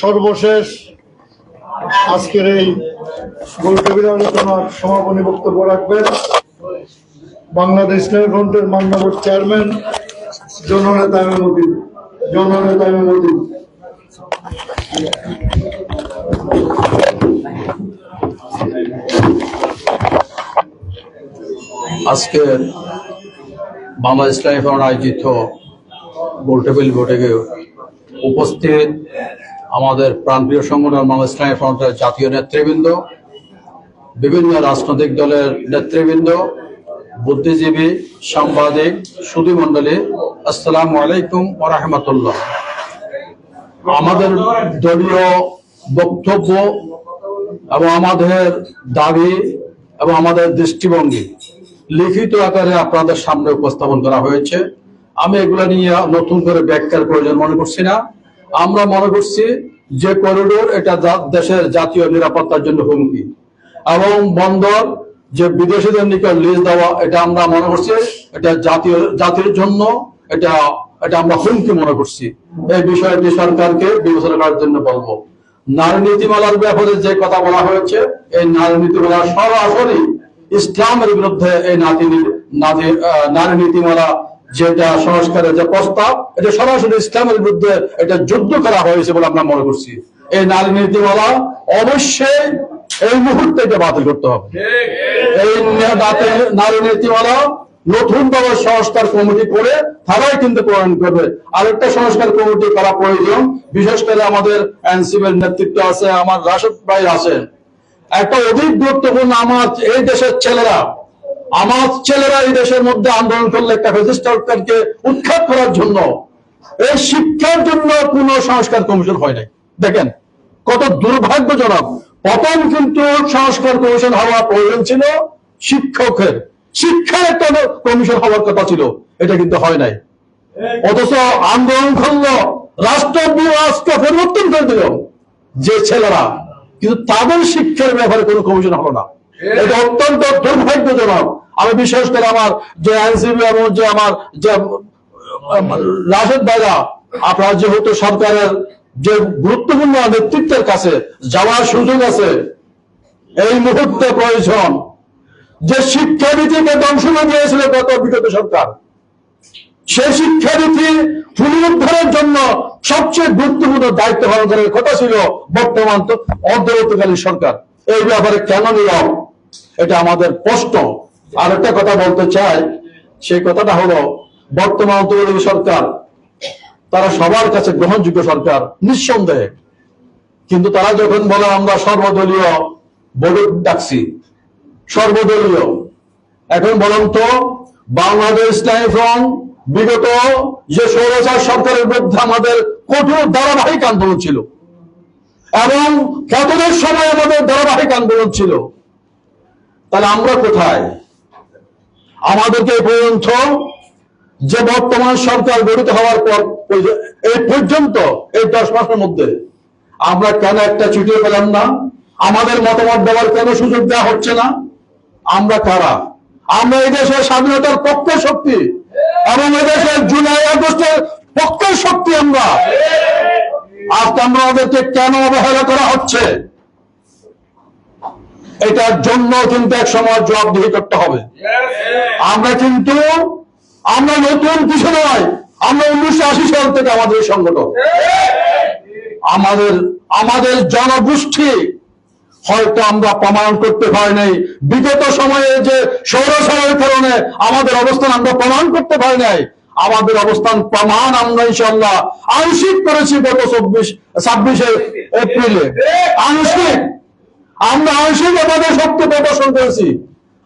সর্বশেষ আজকের এই গোলটেবিল আলোচনার সমাপনী বক্তব্য রাখবেন বাংলাদেশ ইসলামী ফ্রন্টের মাননীয় চেয়ারম্যান জননেতা ইমামউদ্দিন। আজকে বাংলাদেশ ইসলামী ফ্রন্ট আয়োজিত গোলটেবিল বৈঠকে উপস্থিত আমাদের প্রাণপ্রিয় সংগঠন বাংলাদেশ ইসলামী ফ্রন্টের জাতীয় নেতৃবৃন্দ, বিভিন্ন রাজনৈতিক দলের নেতৃবৃন্দ, বুদ্ধিজীবী, সাংবাদিক, সুধী মণ্ডলী, আসসালামু আলাইকুম ওয়া রাহমাতুল্লাহ। আমাদের দলীয় বক্তব্য এবং আমাদের দাবি এবং আমাদের দৃষ্টিভঙ্গি লিখিত আকারে আপনাদের সামনে উপস্থাপন করা হয়েছে। আমি এগুলো নিয়ে নতুন করে ব্যাখ্যার প্রয়োজন মনে করছি না। আমরা মনে করছি যে করিডোর এটা দেশের জাতীয় নিরাপত্তার জন্য হুমকি, এবং বন্দর যে বিদেশিদের নিকট লিজ দেওয়া, এটা আমরা মনে করছি এটা জাতির জন্য এটা আমরা হুমকি মনে করছি। এই বিষয়টি সরকারকে বিবেচনা করার জন্য বলবো। নারী নীতিমালার ব্যাপারে যে কথা বলা হয়েছে, এই নারী নীতিমালা সরাসরি ইসলামের বিরুদ্ধে। এই নারী নীতিমালা যেটা সংস্কারের যে প্রস্তাব, এটা সরাসরি ইসলামের বিরুদ্ধে, এটা যুদ্ধ করা হয়েছে বলে আমরা মনে করছি। এই নারী নীতিমালা অবশ্যই এই মুহূর্তে এটা বাতিল করতে হবে। এই নারী নীতিমালা নতুন ভাবে সংস্কার কমিটি করে তারাই কিন্তু প্রণয়ন করবে। আরেকটা সংস্কার কমিটি করা প্রয়োজন, বিশেষ করে আমাদের এনসিপির নেতৃত্ব আছে, আমার রাশেদ ভাই আছেন। একটা অধিক গুরুত্বপূর্ণ, আমার এই দেশের ছেলেরা এই দেশের মধ্যে আন্দোলন করলে একটা ফ্যাসিস্ট সরকারকে উৎখাত করার জন্য, এই শিক্ষার জন্য কোন সংস্কার কমিশন হয় নাই। দেখেন কত দুর্ভাগ্যজনক। প্রথম কিন্তু সংস্কার কমিশন হওয়া প্রয়োজন ছিল শিক্ষার একটা কমিশন হওয়ার কথা ছিল, এটা কিন্তু হয় নাই। অথচ আন্দোলন করলো, রাষ্ট্র আজকে পরিবর্তন করে দিল যে ছেলেরা, কিন্তু তাদের শিক্ষার ব্যাপারে কোনো কমিশন হলো না। এটা অত্যন্ত দুর্ভাগ্যজনক। আমি বিশেষ করে আমার যে আইনজীবী এবং যে আমার যে রাশেদ ভাইরা, আপনার যেহেতু সরকারের যে গুরুত্বপূর্ণ নেতৃত্বের কাছে যাওয়ার সুযোগ আছে, এই মুহূর্তে প্রয়োজন যে শিক্ষানীতিকে ধ্বংস করে দিয়েছিল গত বিগত সরকার, সেই শিক্ষানীতি পুনরুদ্ধারের জন্য সবচেয়ে গুরুত্বপূর্ণ দায়িত্ব পালন করার কথা ছিল বর্তমান অন্তর্বর্তীকালীন সরকার। এই ব্যাপারে কেন নীরব, এটা আমাদের প্রশ্ন। আর একটা কথা বলতে চাই, সেই কথাটা হলো বর্তমান অন্তর্বর্তী সরকার তারা সবার কাছে গ্রহণযোগ্য সরকার নিঃসন্দেহে, কিন্তু তারা যখন বলে আমরা সর্বদলীয় বৈঠক ডাকছি, সর্বদলীয়, এখন বলুন তো বাংলাদেশ ইসলামী ফ্রন্ট বিগত যে স্বৈরাচার সরকারের বিরুদ্ধে আমাদের কঠোর ধারাবাহিক আন্দোলন ছিল, এবং কতদের সময় আমাদের ধারাবাহিক আন্দোলন ছিল, তাহলে আমরা কোথায়? আমাদেরকে এই পর্যন্ত যে বর্তমান সরকার গঠিত হওয়ার পর এই পর্যন্ত এই 10 মাসের মধ্যে আমরা কেন একটা চিঠিও পেলাম না? আমাদের মতামত দেওয়ার কেন সুযোগ দেওয়া হচ্ছে না? আমরা কারা? আমরা এই দেশের স্বাধীনতার পক্ষের শক্তি এবং এই দেশের জুলাই আগস্টের পক্ষের শক্তি। আমরা আজকে আমাদেরকে কেন অবহেলা করা হচ্ছে? এটার জন্য কিন্তু এক সময় জবাবদিহি করতে হবে। আমরা নতুন কিছু নয়, আমরা 1980 সাল থেকে আমাদের এই সংগঠন, আমাদের জনগোষ্ঠী হয়তো আমরা প্রমাণ করতে পারি নাই বিগত সময়ে যে স্বৈরাচারের কারণে আমাদের অবস্থান আমরা প্রমাণ করতে পারি নাই। আমাদের অবস্থান প্রমাণ আমরা ইনশাআল্লাহ আংশিক করেছি গত 26 এপ্রিলে। আমরা আংশিক আমাদের শক্তি প্রদর্শন করেছি।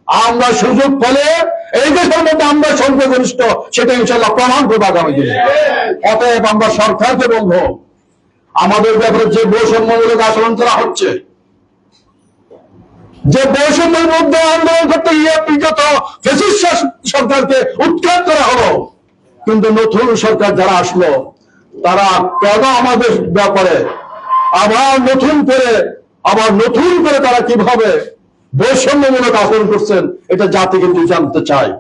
আমরা সুযোগ পেলে এই দেশের মধ্যে আমরা সংখ্যাগরিষ্ঠ, সেটা ইনশাআল্লাহ প্রমাণ করবো আগামী দিনে। অতএব আমরা সরকারকে বলবো, আমাদের ব্যাপারে যে বৈষম্যমূলক আচরণ করা হচ্ছে, যে বৈষম্যের মধ্যে আন্দোলন করতে গিয়ে বিগত ফ্যাসিস্ট সরকারকে উৎখাত করা হলো, কিন্তু নতুন সরকার যারা আসলো তারা কেন আমাদের ব্যাপারে আবার নতুন করে তারা কিভাবে বৈষম্যমূলক আচরণ করছেন, এটা জাতি কিন্তু জানতে চায়।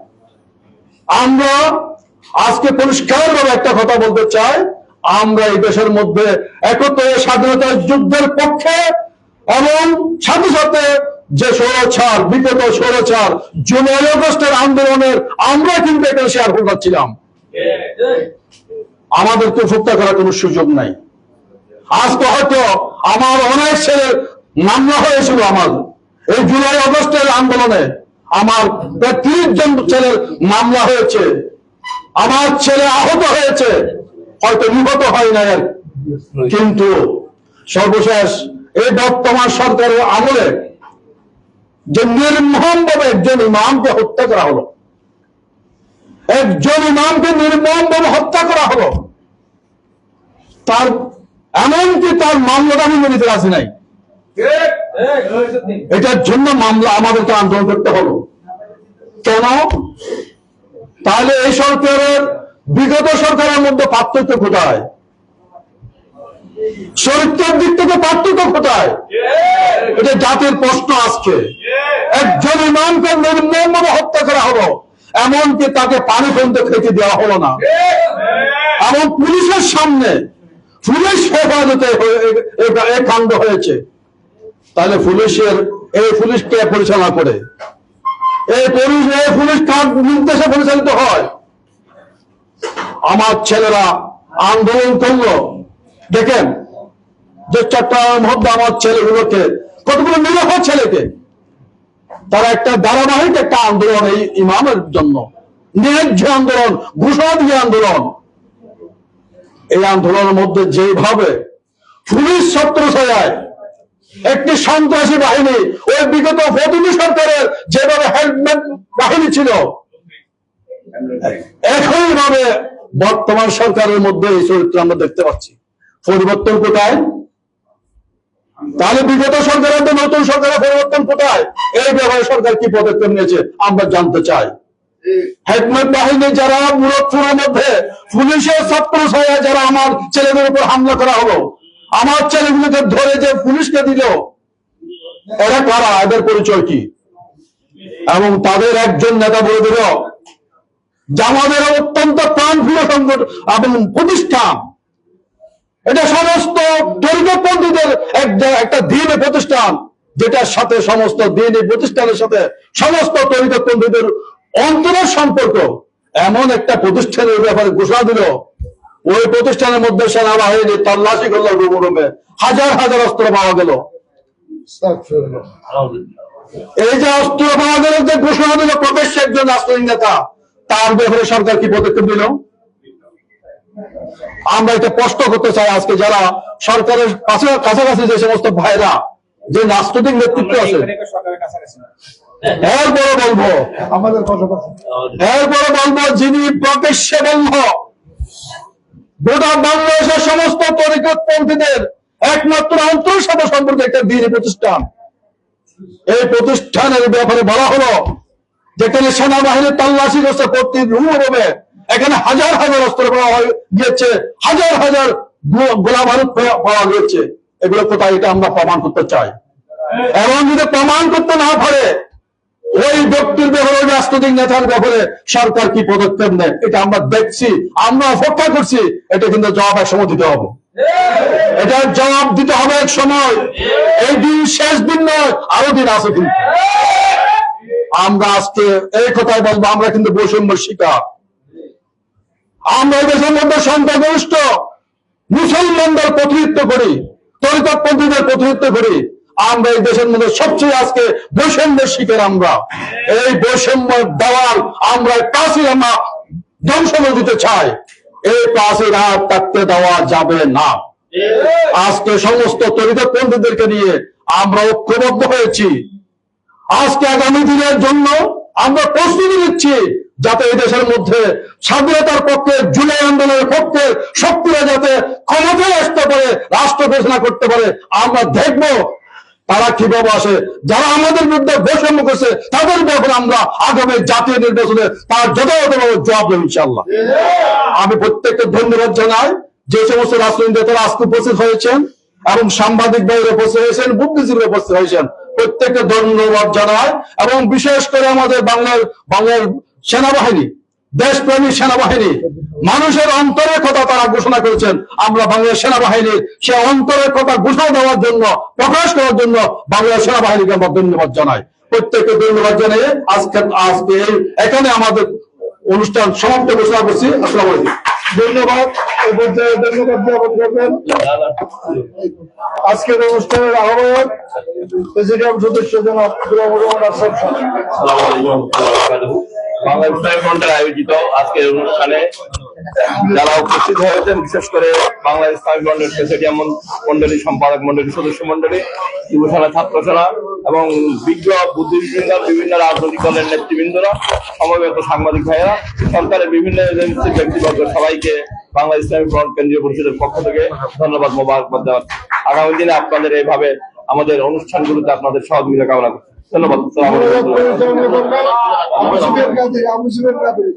আমরা আজকে পরিষ্কারভাবে একটা কথা বলতে চাই, আমরা এই দেশের মধ্যে একত্রে স্বাধীনতার যুদ্ধের পক্ষে এবং সাথে সাথে যে স্বৈরাচার বিগত স্বৈরাচার জুলাই আগস্টের আন্দোলনের আমরা কিন্তু এখানে শেয়ার হোল্ডার ছিলাম। আমাদেরকে হত্যা করার কোনো সুযোগ নাই। আজকে হয়তো আমার অনেক ছেলের মামলা হয়েছিল, আমার এই জুলাই আগস্টের আন্দোলনে আমার প্রায় 30 জন ছেলের মামলা হয়েছে, আমার ছেলে আহত হয়েছে, হয়তো নিহত হয় না, কিন্তু সর্বশেষ এই বর্তমান সরকারের আমলে যে নির্মমভাবে একজন ইমামকে হত্যা করা হলো, একজন ইমামকে নির্মমভাবে হত্যা করা হলো, তার এমনকি তার মামলাটা আমি মেনে নিতে রাজি নাই। এটার জন্য মামলা আমাদেরকে আন্দোলন করতে হলো। কেন? তাহলে এই সরকারের বিগত সরকারের মধ্যে পার্থক্য কোথায়? চরিত্রের দিক থেকে পার্থক্য কোথায়? এটা জাতির প্রশ্ন। আজকে একজন ইমামকে নির্মমভাবে হত্যা করা হলো, এমনকি তাকে পানি পর্যন্ত খেতে দেওয়া হলো না, এবং পুলিশের সামনে পুলিশ হেফাজতে এই কাণ্ড হয়েছে। তাহলে এই পুলিশ কে পরিচালনা করে? এই পুলিশ কার নির্দেশে পরিচালিত হয়? আমার ছেলেরা আন্দোলন করলো, দেখেন যে চট্টগ্রামের মধ্যে আমার ছেলেগুলোকে, কতগুলো নিরীহ ছেলেকে, তারা একটা ধারাবাহিক একটা আন্দোলন, এই ইমামের জন্য ন্যায্য আন্দোলন, ঘোষণা দিয়ে আন্দোলন। এই আন্দোলনের মধ্যে যেভাবে পুলিশ ছত্রছায়ায় একটি সন্ত্রাসী বাহিনী, ওই বিগত ফতুল্লি সরকারের যেভাবে হেলমেট বাহিনী ছিল, একইভাবে বর্তমান সরকারের মধ্যে এই চরিত্র আমরা দেখতে পাচ্ছি। পরিবর্তন কোথায়? তাহলে বিগত সরকারের নতুন সরকারের পরিবর্তন কোথায়? এই ব্যাপারে সরকার কি পদক্ষেপ নিয়েছে আমরা জানতে চাই। হেলমেট বাহিনী যারা মুরাদপুরের মধ্যে পুলিশের ছত্রছায়ায় যারা আমার ছেলেদের উপর হামলা করা হলো, আমার ছেলেগুলোকে ধরে যে পুলিশকে দিল, এরা কারা? এদের পরিচয় কি? এবং তাদের একজন নেতা বলে দিল যে আমাদের অত্যন্ত প্রাণপ্রিয় সংগঠন এবং প্রতিষ্ঠান, এটা সমস্ত তরিকতপন্থীদের একটা দিনী প্রতিষ্ঠান, যেটার সাথে সমস্ত দিনী প্রতিষ্ঠানের সাথে সমস্ত তরিকতপন্থীদের অন্তরের সম্পর্ক, এমন একটা প্রতিষ্ঠানের ব্যাপারে ঘোষণা দিল। ওই প্রতিষ্ঠানের মধ্যে সেনাবাহিনী তল্লাশি করলো, রুমে হাজার হাজার অস্ত্র পাওয়া গেল। এই যে অস্ত্র পাওয়া গেল, যে ঘোষণা দিল প্রকাশ্যে একজন রাজনৈতিক নেতা, তার ব্যাপারে সরকার কি পদক্ষেপ দিল? আমরা এটা প্রশ্ন করতে চাই। আজকে যারা সরকারের কাছাকাছি যে সমস্ত ভাইরা, যে রাজনৈতিক নেতৃত্ব আছে, এরপরে বলবো যিনি প্রকাশ্যে বলব গোটা বাংলাদেশের সমস্ত তরিকতপন্থীদের একমাত্র অন্তরের সাথে সম্পর্কে একটা দিনী প্রতিষ্ঠান, এই প্রতিষ্ঠানের ব্যাপারে বলা হলো যেখানে সেনাবাহিনীর তল্লাশি করছে প্রতি রুমে, এখানে হাজার হাজার অস্ত্র পাওয়া গিয়েছে, হাজার হাজার গোলা বারুদ পাওয়া গিয়েছে। এগুলো কোথায়? এটা আমরা প্রমাণ করতে চাই। এবং যদি প্রমাণ করতে না পারে, ওই ব্যক্তির ব্যাপারে, রাজনৈতিক নেতার ব্যাপারে সরকার কি পদক্ষেপ নেয়, এটা আমরা দেখছি, আমরা অপেক্ষা করছি। এটা কিন্তু জবাব এক সময় দিতে হবে, এটার জবাব দিতে হবে এক সময়। এই দিন শেষ দিন নয়, আরো দিন আছে। কিন্তু আমরা আজকে এই কথাই বলবো, আমরা কিন্তু বৈষম্যের শিকার। আমরা এই দেশের মধ্যে সংখ্যাগরিষ্ঠ মুসলমানদের প্রতিনিধিত্ব করি, তরিকতপন্থীদের প্রতিনিধিত্ব করি। আমরা এই দেশের মধ্যে সবচেয়ে আজকে বৈষম্যের শিকার। আমরা এই বৈষম্য দেওয়াল, আমরা প্রাচীর আমরা ধ্বংস করে দিতে চাই। এই প্রাচীর আর থাকতে দেওয়া যাবে না। আজকে সমস্ত তরিকতপন্থীদেরকে নিয়ে আমরা ঐক্যবদ্ধ হয়েছি। আজকে আগামী দিনের জন্য আমরা প্রস্তুতি নিচ্ছি, যাতে এই দেশের মধ্যে স্বাধীনতার পক্ষে, জুলাই আন্দোলনের পক্ষে শক্তিরা যাতে ক্ষমতায় আসতে পারে, রাষ্ট্র ঘোষণা করতে পারে। আমরা দেখব তারা কিভাবে আসে। যারা আমাদের বিরুদ্ধে বৈষম্য করছে, তাদের ব্যাপারে আমরা আগামী জাতীয় নির্বাচনে তার যথাযথভাবে জবাব দেব ইনশাআল্লাহ। আমি প্রত্যেককে ধন্যবাদ জানাই, যে সমস্ত রাজনৈতিক নেতারা আজকে উপস্থিত হয়েছেন এবং সাংবাদিক ভাইয়েরা উপস্থিত হয়েছেন, বুদ্ধিজীবীরা উপস্থিত হয়েছেন, প্রত্যেককে ধন্যবাদ জানাই। এবং বিশেষ করে আমাদের বাংলার সেনাবাহিনী, দেশপ্রেমী সেনাবাহিনী, মানুষের অন্তরের কথা তারা ঘোষণা করেছেন। আমরা বাংলাদেশ সেনাবাহিনীর সে অন্তরের কথা ঘোষণা দেওয়ার জন্য, প্রকাশ করার জন্য বাংলাদেশ সেনাবাহিনীকে আমরা ধন্যবাদ জানাই। প্রত্যেককে ধন্যবাদ জানিয়ে আজকে এখানে আমাদের অনুষ্ঠান সমাপ্ত ঘোষণা করছি। আসসালামু আলাইকুম। ধন্যবাদ। এই পর্যায়ে ধন্যবাদ জ্ঞাপন করবেন আজকের অনুষ্ঠানের আহ্বায়ক প্রেসিডিয়াম সদস্য জনাব গোলাম রহমান আসাদ সাহেব। বাংলাদেশ ইসলামী ফ্রন্টের আয়োজিত আজকের অনুষ্ঠানে যারা উপস্থিত হয়েছেন, বিশেষ করে বাংলাদেশ ইসলামী ফ্রন্টের প্রেসিডিয়াম মন্ডলী, সম্পাদক মন্ডলী, সদস্য মন্ডলী, যুবসেনা, ছাত্রসেনা এবং বিজ্ঞ বুদ্ধিবৃন্দ, বিভিন্ন রাজনৈতিক দলের নেতৃবৃন্দরা, সমবেত সাংবাদিক ভাইয়েরা, সরকারের বিভিন্ন এজেন্সির ব্যক্তিবর্গ, সবাইকে বাংলাদেশ ইসলামী ফ্রন্ট কেন্দ্রীয় পরিষদের পক্ষ থেকে ধন্যবাদ, মোবারকবাদ দেওয়ার। আগামী দিনে আপনাদের এইভাবে আমাদের অনুষ্ঠানগুলোতে আপনাদের সহযোগিতা কামনা করছি। ধন্যবাদ। আবু সুফিয়ান কাদের।